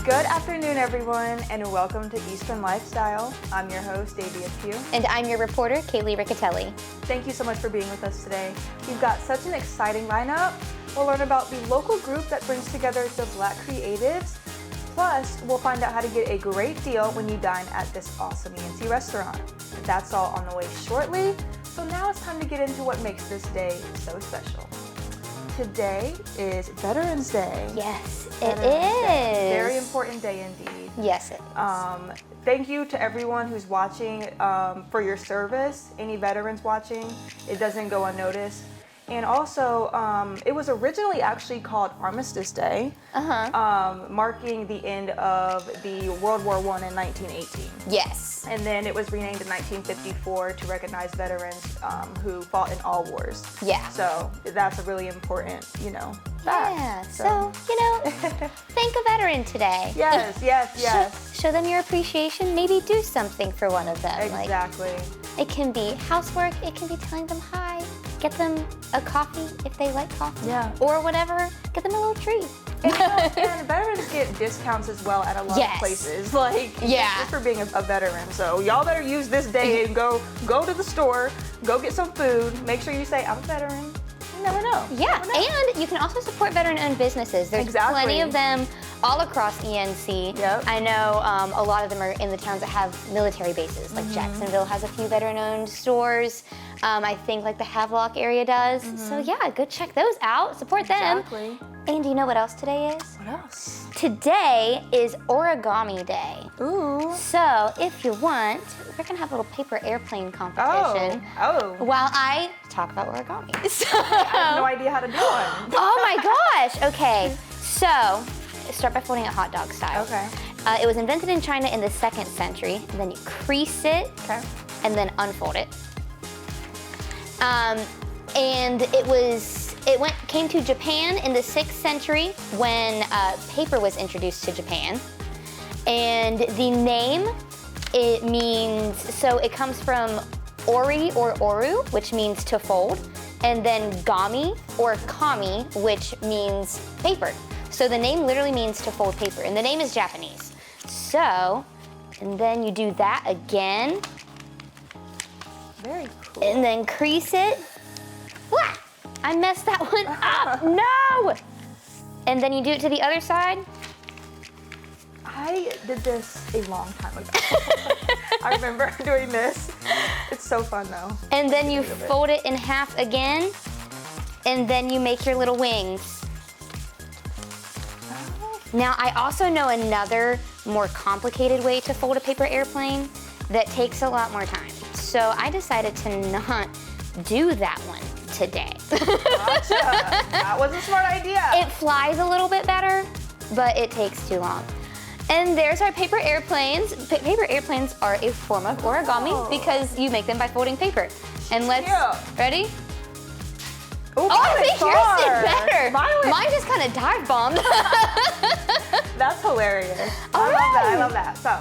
Good afternoon, everyone, and welcome to Eastern Lifestyle. I'm your host, Davia Pugh. And I'm your reporter, Kaylee Riccatelli. Thank you so much for being with us today. We've got such an exciting lineup. We'll learn about the local group that brings together the Black creatives. Plus, we'll find out how to get a great deal when you dine at this awesome ENC restaurant. That's all on the way shortly. So now it's time to get into what makes this day so special. Today is Veterans Day. Yes, it is. Very important day indeed. Yes, it is. Thank you to everyone who's watching for your service. Any veterans watching, it doesn't go unnoticed. And also, it was originally actually called Armistice Day, marking the end of the World War I in 1918. Yes. And then it was renamed in 1954 to recognize veterans who fought in all wars. Yeah. So that's a really important, fact. Yeah. So thank a veteran today. Yes. Show them your appreciation. Maybe do something for one of them. Exactly. It can be housework. It can be telling them hi. Get them a coffee if they like coffee. Yeah. Or whatever. Get them a little treat. And veterans get discounts as well at a lot of places. Just for being a veteran. So y'all better use this day and go to the store, go get some food. Make sure you say, I'm a veteran. You never know. Yeah, and you can also support veteran-owned businesses. There's plenty of them all across ENC. Yep. I know a lot of them are in the towns that have military bases. Like Jacksonville has a few veteran-owned stores. I think like the Havelock area does. So yeah, go check those out. Support them. Exactly. And do you know what else today is? What else? Today is Origami Day. Ooh. So if you want, we're gonna have a little paper airplane competition. Oh. While I talk about origami. So, I have no idea how to do one. Oh my gosh. Okay. So start by folding it hot dog style. Okay. It was invented in China in the 2nd century. And then you crease it. Okay. And then unfold it. And came to Japan in the 6th century when paper was introduced to Japan. And the name, it comes from ori or oru, which means to fold, and then gami or kami, which means paper. So the name literally means to fold paper, and the name is Japanese. So, and then you do that again. Very cool. And then crease it. Wah! I messed that one up. No! And then you do it to the other side. I did this a long time ago. I remember doing this. It's so fun though. And then you fold it in half again. And then you make your little wings. Now, I also know another more complicated way to fold a paper airplane that takes a lot more time. So I decided to not do that one today. Gotcha. That was a smart idea. It flies a little bit better, but it takes too long. And there's our paper airplanes. Paper airplanes are a form of origami because you make them by folding paper. And ready? Ooh, I think yours did better. Mine just kind of dive bombed. That's hilarious. I love that. So,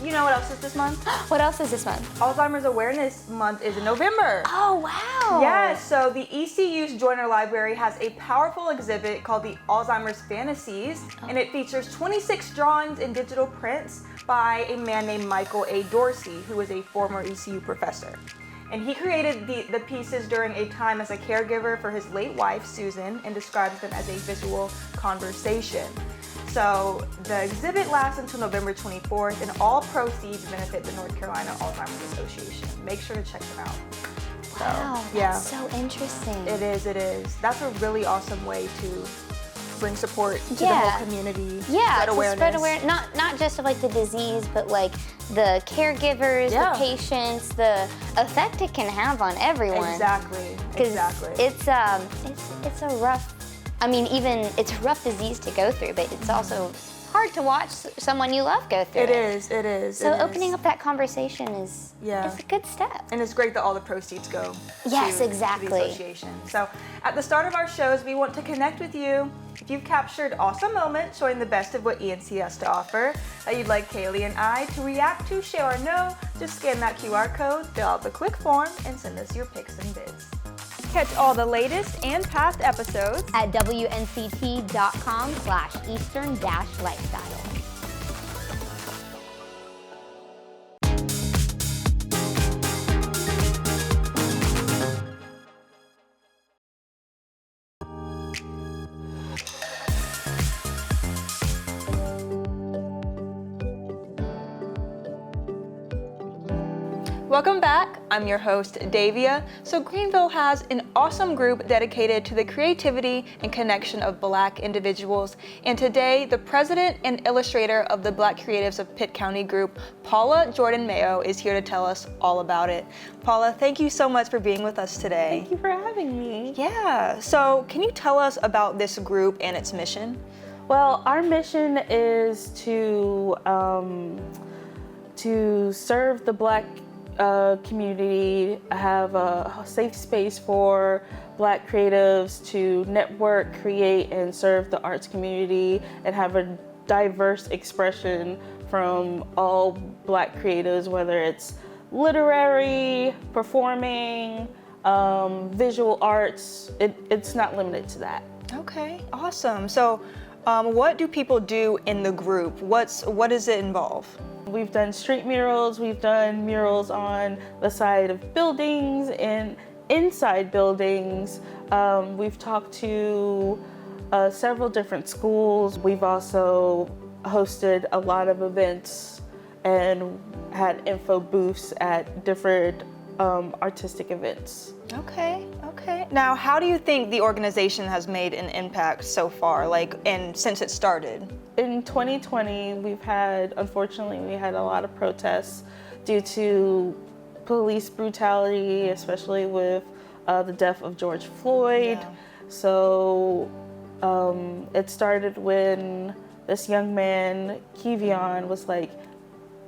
you know what else is this month? What else is this month? Alzheimer's Awareness Month is in November. Oh, wow. Yes, so the ECU's Joiner Library has a powerful exhibit called the Alzheimer's Fantasies, and it features 26 drawings and digital prints by a man named Michael A. Dorsey, who was a former ECU professor. And he created the pieces during a time as a caregiver for his late wife, Susan, and describes them as a visual conversation. So the exhibit lasts until November 24th, and all proceeds benefit the North Carolina Alzheimer's Association. Make sure to check them out. Wow, that's so interesting. It is. That's a really awesome way to bring support to the whole community. Yeah, spread awareness. Spread awareness, not just of like the disease, but like the caregivers, the patients, the effect it can have on everyone. Exactly. It's a rough. I mean, it's a rough disease to go through, but it's also hard to watch someone you love go through it. It is. So opening up that conversation is a good step. And it's great that all the proceeds go to the association. So at the start of our shows, we want to connect with you. If you've captured awesome moments showing the best of what ENC has to offer that you'd like Kaylee and I to react to, share, or know, just scan that QR code, fill out the quick form, and send us your pics and vids. Catch all the latest and past episodes at WNCT.com/Eastern-Lifestyle. Welcome back. I'm your host, Davia. So Greenville has an awesome group dedicated to the creativity and connection of Black individuals. And today, the president and illustrator of the Black Creatives of Pitt County group, Paula Jordan Mayo, is here to tell us all about it. Paula, thank you so much for being with us today. Thank you for having me. Yeah, so can you tell us about this group and its mission? Well, our mission is to serve the Black community, have a safe space for Black creatives to network, create, and serve the arts community, and have a diverse expression from all Black creatives, whether it's literary, performing, visual arts. It's not limited to that. Okay, awesome. So what do people do in the group? What does it involve? We've done street murals, we've done murals on the side of buildings and inside buildings. We've talked to several different schools. We've also hosted a lot of events and had info booths at different artistic events. Okay. Now, how do you think the organization has made an impact so far, since it started? In 2020, unfortunately, we had a lot of protests due to police brutality, especially with the death of George Floyd. Yeah. So it started when this young man, Kevion, was like,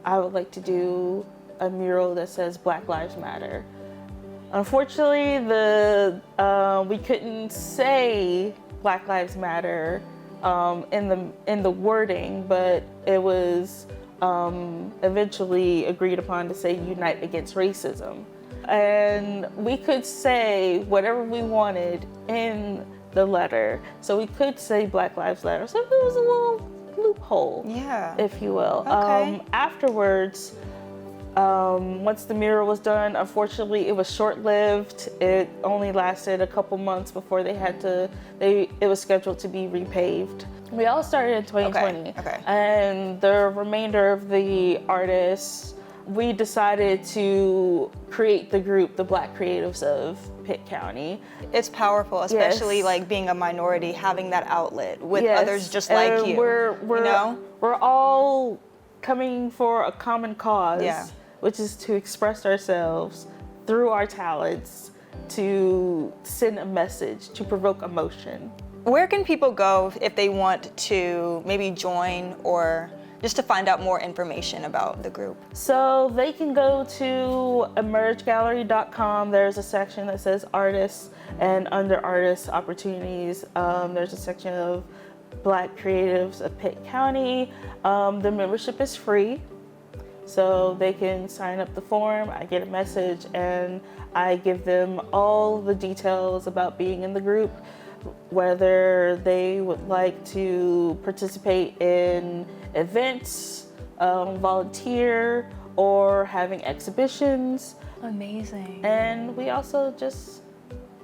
I would like to do a mural that says Black Lives Matter. Unfortunately, we couldn't say Black Lives Matter in the wording, but it was eventually agreed upon to say Unite Against Racism. And we could say whatever we wanted in the letter. So we could say Black Lives Matter. So it was a little loophole, Yeah. if you will. Okay. Afterwards, once the mural was done, unfortunately, it was short-lived. It only lasted a couple months before it was scheduled to be repaved. We all started in 2020. Okay. And the remainder of the artists, we decided to create the group, the Black Creatives of Pitt County. It's powerful, especially Yes. being a minority, having that outlet with Yes. others just like And you. We're all coming for a common cause, Yeah. which is to express ourselves through our talents, to send a message, to provoke emotion. Where can people go if they want to maybe join or just to find out more information about the group? So they can go to emergegallery.com. There's a section that says artists, and under artists opportunities, there's a section of Black Creatives of Pitt County. The membership is free, so they can sign up the form. I get a message and I give them all the details about being in the group, whether they would like to participate in events, volunteer, or having exhibitions. Amazing. And we also just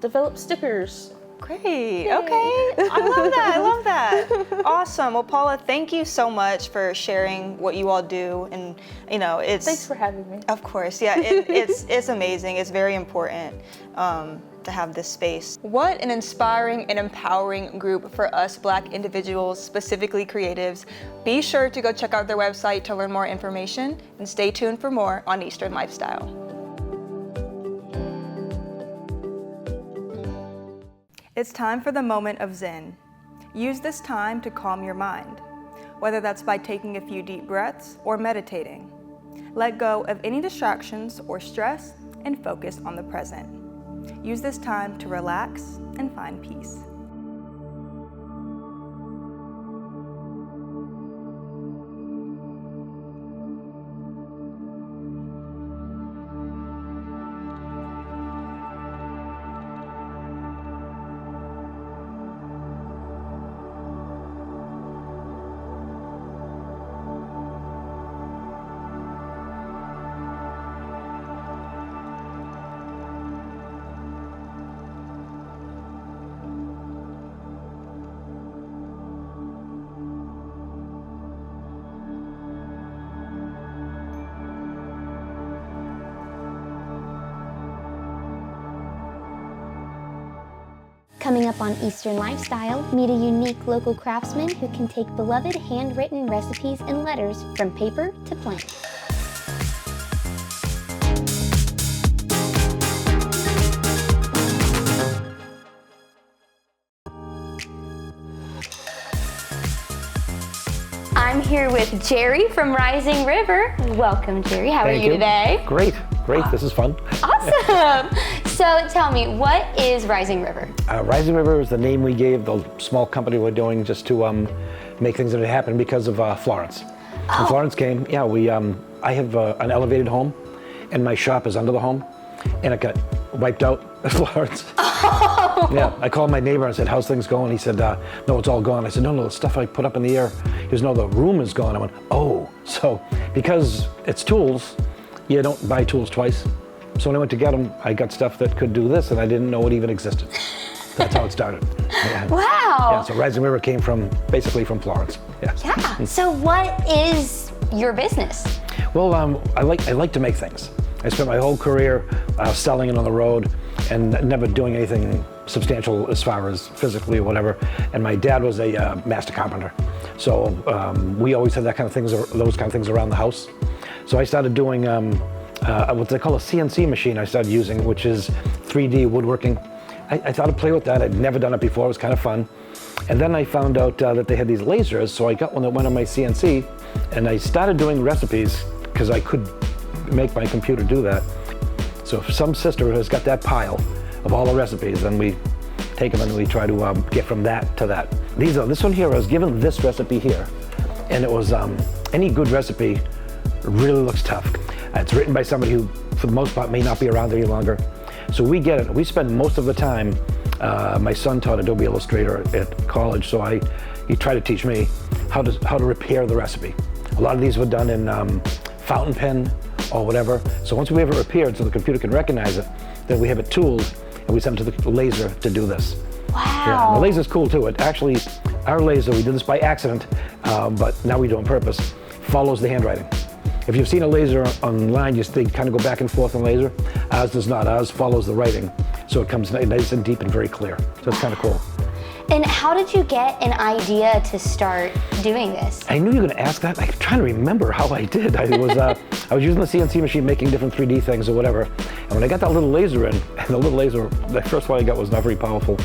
develop stickers. Great. Okay. I love that. Awesome. Well, Paula, thank you so much for sharing what you all do. And, it's... Thanks for having me. Of course. Yeah, it's amazing. It's very important to have this space. What an inspiring and empowering group for us Black individuals, specifically creatives. Be sure to go check out their website to learn more information, and stay tuned for more on Eastern Lifestyle. It's time for the moment of Zen. Use this time to calm your mind, whether that's by taking a few deep breaths or meditating. Let go of any distractions or stress and focus on the present. Use this time to relax and find peace. Coming up on Eastern Lifestyle, meet a unique local craftsman who can take beloved handwritten recipes and letters from paper to plank. I'm here with Jerry from Rising River. Welcome, Jerry. How are you today? Great. This is fun. Awesome. So tell me, what is Rising River? Rising River is the name we gave the small company we're doing just to make things that had happened because of Florence. When Florence came, I have an elevated home, and my shop is under the home, and it got wiped out at Florence. Yeah, I called my neighbor and said, how's things going? He said, no, it's all gone. I said, no, the stuff I put up in the air. He goes, no, the room is gone. I went, oh. So because it's tools, you don't buy tools twice. So when I went to get them, I got stuff that could do this, and I didn't know it even existed. That's how it started. Yeah. Wow. Yeah, so Rising River came basically from Florence. Yeah. Yeah. So what is your business? Well, I like to make things. I spent my whole career selling it on the road and never doing anything substantial as far as physically or whatever. And my dad was a master carpenter. So we always had those kind of things around the house. So I started doing what they call a CNC machine I started using, which is 3D woodworking. I thought I'd play with that. I'd never done it before. It was kind of fun. And then I found out that they had these lasers, so I got one that went on my CNC, and I started doing recipes because I could make my computer do that. So if some sister has got that pile of all the recipes, then we take them and we try to get from that to that. This one here, I was given this recipe here, and it was any good recipe really looks tough. It's written by somebody who, for the most part, may not be around any longer. So we get it. We spend most of the time. My son taught Adobe Illustrator at college, so he tried to teach me how to repair the recipe. A lot of these were done in fountain pen or whatever. So once we have it repaired so the computer can recognize it, then we have it tooled and we send it to the laser to do this. Wow. Yeah, and the laser's cool too. It actually, our laser, we did this by accident, but now we do it on purpose, follows the handwriting. If you've seen a laser online, they kind of go back and forth on laser. Ours does not. Ours follows the writing, so it comes nice and deep and very clear. So it's kind of cool. And how did you get an idea to start doing this? I knew you were going to ask that. I'm trying to remember how I did. I was using the CNC machine making different 3D things or whatever. And when I got that little laser in, and the little laser, the first one I got was not very powerful,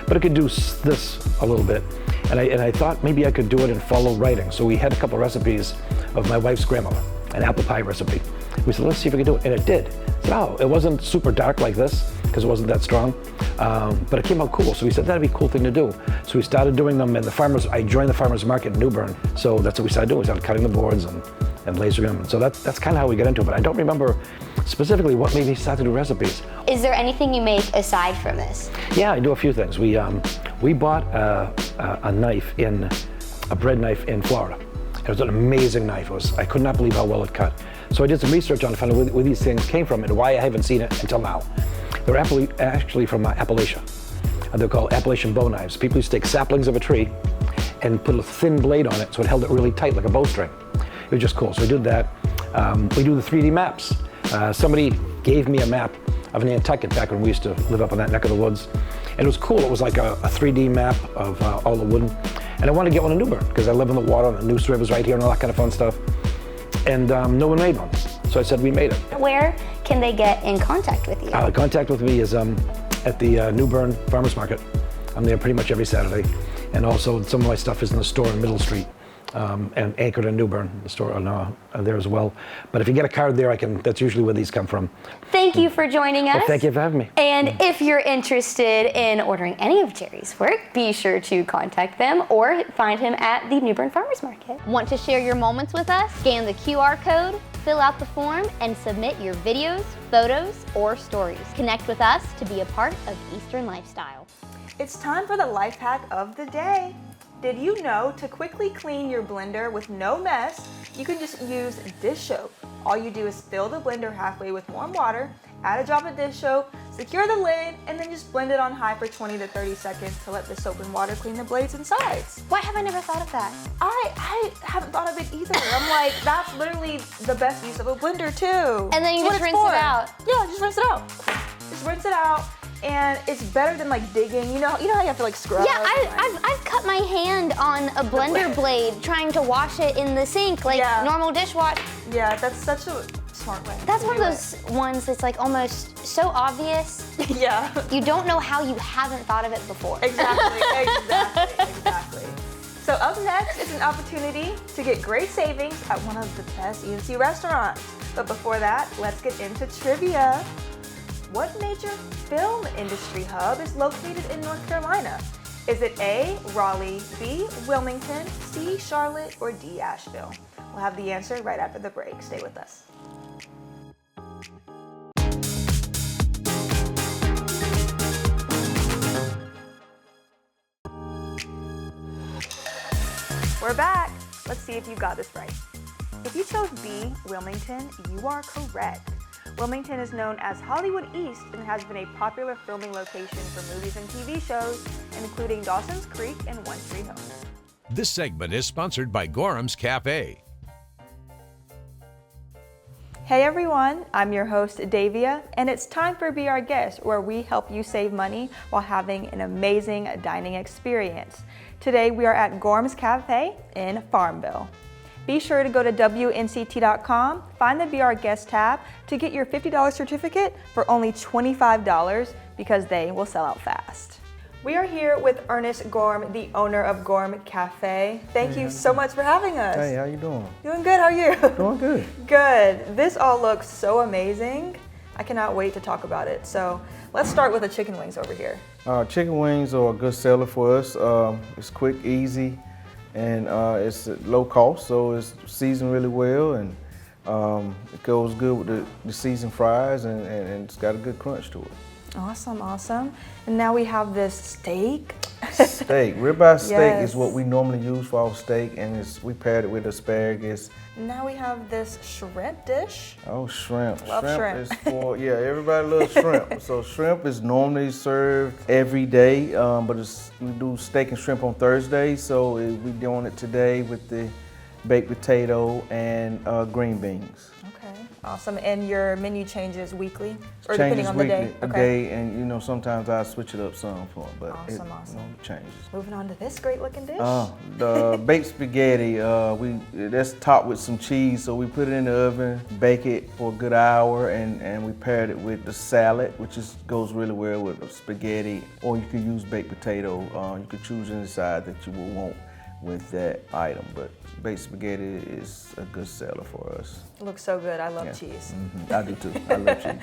but it could do this a little bit. And I thought maybe I could do it and follow writing. So we had a couple recipes of my wife's grandmother, an apple pie recipe. We said, let's see if we can do it. And it did. So it wasn't super dark like this, because it wasn't that strong, but it came out cool. So we said that'd be a cool thing to do. So we started doing them, and I joined the farmer's market in New Bern. So that's what we started doing. We started cutting the boards and lasering them. So that's kind of how we got into it. But I don't remember specifically what made me start to do recipes. Is there anything you make aside from this? Yeah, I do a few things. We bought a knife, a bread knife in Florida. It was an amazing knife. I could not believe how well it cut. So I did some research on it, found out where these things came from and why I haven't seen it until now. They're actually from Appalachia. They're called Appalachian bow knives. People used to take saplings of a tree and put a thin blade on it so it held it really tight like a bowstring. It was just cool. So we did that. We do the 3D maps. Somebody gave me a map of Nantucket back when we used to live up in that neck of the woods. And it was cool. It was like a 3D map of all the wood. And I wanted to get one in New Bern because I live in the water and the Neuse River's right here and all that kind of fun stuff. And no one made one. So I said we made it. Where can they get in contact with you? Contact with me is at the New Bern Farmers Market. I'm there pretty much every Saturday. And also some of my stuff is in the store in Middle Street. And anchored in New Bern, the store there as well. But if you get a card there, that's usually where these come from. Thank you for joining us. Well, thank you for having me. And if you're interested in ordering any of Jerry's work, be sure to contact them or find him at the New Bern Farmers Market. Want to share your moments with us? Scan the QR code, fill out the form, and submit your videos, photos, or stories. Connect with us to be a part of Eastern Lifestyle. It's time for the life hack of the day. Did you know to quickly clean your blender with no mess, you can just use dish soap? All you do is fill the blender halfway with warm water, add a drop of dish soap, secure the lid, and then just blend it on high for 20 to 30 seconds to let the soap and water clean the blades and sides. Why have I never thought of that? I haven't thought of it either. I'm like, that's literally the best use of a blender too. And then you just rinse it out. Yeah, just rinse it out. Just rinse it out. and it's better than like digging. You know how you have to like scrub. Yeah, I've cut my hand on a blender blade trying to wash it in the sink, like normal dishwash. Yeah, that's such a smart way. That's one of those ones that's like almost so obvious. Yeah. You don't know how you haven't thought of it before. Exactly. So up next is an opportunity to get great savings at one of the best ENC restaurants. But before that, let's get into trivia. What major film industry hub is located in North Carolina? Is it A, Raleigh, B, Wilmington, C, Charlotte, or D, Asheville? We'll have the answer right after the break. Stay with us. We're back. Let's see if you got this right. If you chose B, Wilmington, you are correct. Wilmington is known as Hollywood East and has been a popular filming location for movies and TV shows, including Dawson's Creek and One Tree Hill. This segment is sponsored by Gorhams Cafe. Hey everyone, I'm your host Davia, and it's time for Be Our Guest, where we help you save money while having an amazing dining experience. Today we are at Gorhams Cafe in Farmville. Be sure to go to WNCT.com, find the Be Our Guest tab to get your $50 certificate for only $25 because they will sell out fast. We are here with Ernest Gorham, the owner of Gorhams Cafe. Thank you so much for having us. Hey, how you doing? Doing good, how are you? Doing good. Good. This all looks so amazing. I cannot wait to talk about it. So let's start with the chicken wings over here. Chicken wings are a good seller for us. It's quick, easy, and it's low cost, so it's seasoned really well, and it goes good with the seasoned fries, and it's got a good crunch to it. Awesome, awesome. And now we have this steak. Steak, ribeye steak Yes. is what we normally use for our steak, and we paired it with asparagus. Now we have this shrimp dish. Oh, shrimp. Love shrimp. Is for, yeah, everybody loves shrimp. So shrimp is normally served every day, but we do steak and shrimp on Thursdays, so we're doing it today with the baked potato and green beans. Okay, awesome. And your menu changes weekly? Or depending on the day? A day, and sometimes I switch it up some for it, but Awesome. it changes. Moving on to this great looking dish. The baked spaghetti, that's topped with some cheese, so we put it in the oven, bake it for a good hour, and we paired it with the salad, which goes really well with the spaghetti, or you could use baked potato. You could choose any side that you would want with that item, but baked spaghetti is a good seller for us. It looks so good. I love cheese. I do too. I love cheese.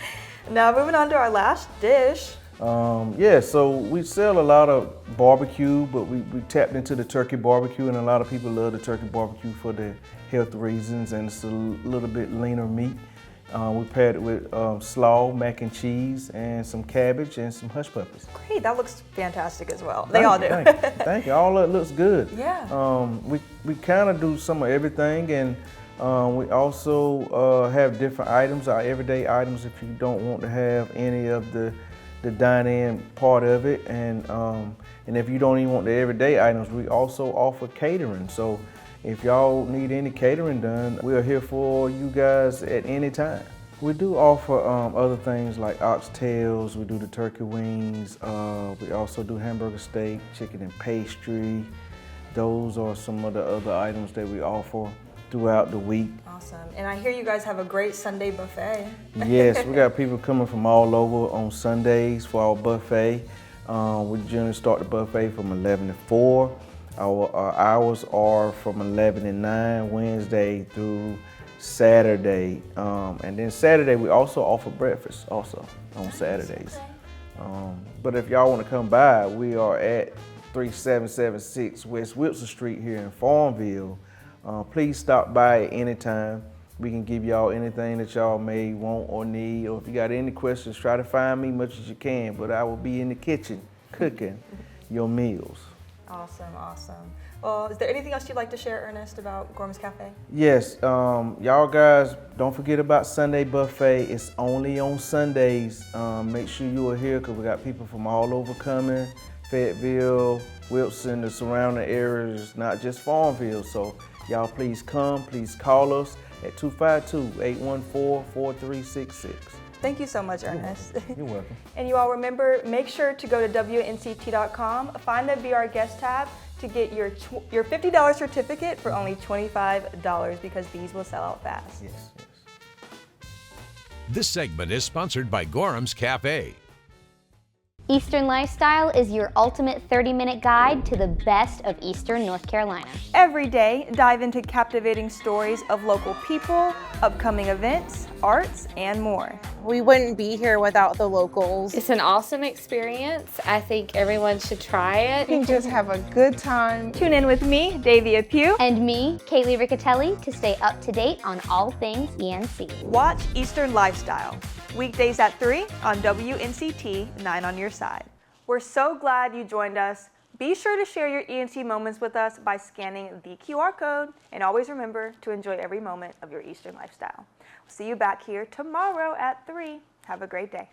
Now moving on to our last dish. So we sell a lot of barbecue, but we tapped into the turkey barbecue, and a lot of people love the turkey barbecue for the health reasons, and it's a little bit leaner meat. We paired it with slaw, mac and cheese, and some cabbage and some hush puppies. Great, that looks fantastic as well. They all do. Thank you. All that looks good. Yeah. We kind of do some of everything, and we also have different items, our everyday items, if you don't want to have any of the dine-in part of it, and if you don't even want the everyday items, we also offer catering. So if y'all need any catering done, we're here for you guys at any time. We do offer other things like oxtails, we do the turkey wings, we also do hamburger steak, chicken and pastry. Those are some of the other items that we offer throughout the week. Awesome. And I hear you guys have a great Sunday buffet. Yes, we got people coming from all over on Sundays for our buffet. We generally start the buffet from 11 to 4. Our hours are from 11 to 9, Wednesday through Saturday. And then Saturday, we also offer breakfast also on Saturdays. But if y'all want to come by, we are at 3776 West Wilson Street here in Farmville. Please stop by at any time. We can give y'all anything that y'all may want or need, or if you got any questions, try to find me much as you can, but I will be in the kitchen cooking your meals. Awesome, awesome. Well, is there anything else you'd like to share, Ernest, about Gorhams Cafe? Yes, y'all guys, don't forget about Sunday buffet. It's only on Sundays. Make sure you are here because we got people from all over coming. Fayetteville, Wilson, the surrounding areas, not just Farmville. So y'all please come, please call us at 252-814-4366. Thank you so much, Ernest. You're welcome. And you all remember, make sure to go to WNCT.com, find the Be Our Guest tab to get your $50 certificate for only $25 because these will sell out fast. Yes, yes. This segment is sponsored by Gorhams Cafe. Eastern Lifestyle is your ultimate 30-minute guide to the best of Eastern North Carolina. Every day, dive into captivating stories of local people, upcoming events, arts, and more. We wouldn't be here without the locals. It's an awesome experience. I think everyone should try it. You can just have a good time. Tune in with me, Davia Pugh, And me, Kaylee Riccatelli, to stay up to date on all things ENC. watch Eastern Lifestyle, weekdays at 3 on WNCT, 9 on your side. We're so glad you joined us. Be sure to share your ENC moments with us by scanning the QR code, and always remember to enjoy every moment of your Eastern Lifestyle. We'll see you back here tomorrow at 3. Have a great day.